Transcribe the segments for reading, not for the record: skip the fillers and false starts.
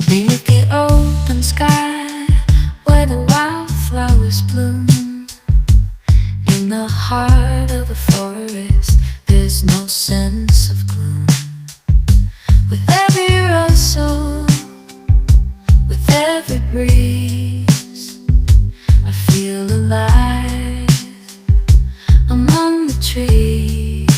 Beneath the open sky, where the wildflowers bloom, in the heart of the forest, there's no sense of gloom. With every rustle, with every breeze, I feel alive among the trees.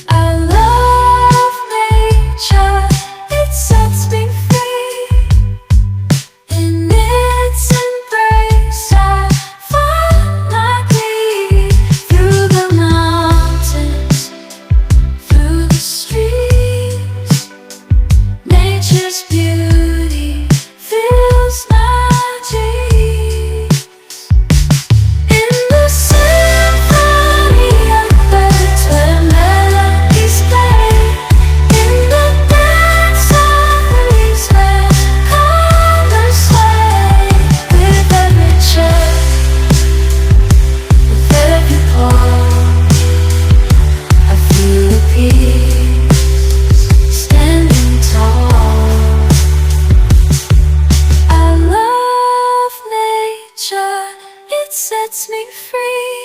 I love nature, it sets me free. In its embrace I find my glee. Through the mountains, through the streets, nature's beauty fills my dreams. In the symphony of birds where melodies play, in the dance of leaves where colors sway, with every chirp, with every pulse, I feel a peace standing tall. I love nature, it sets me free.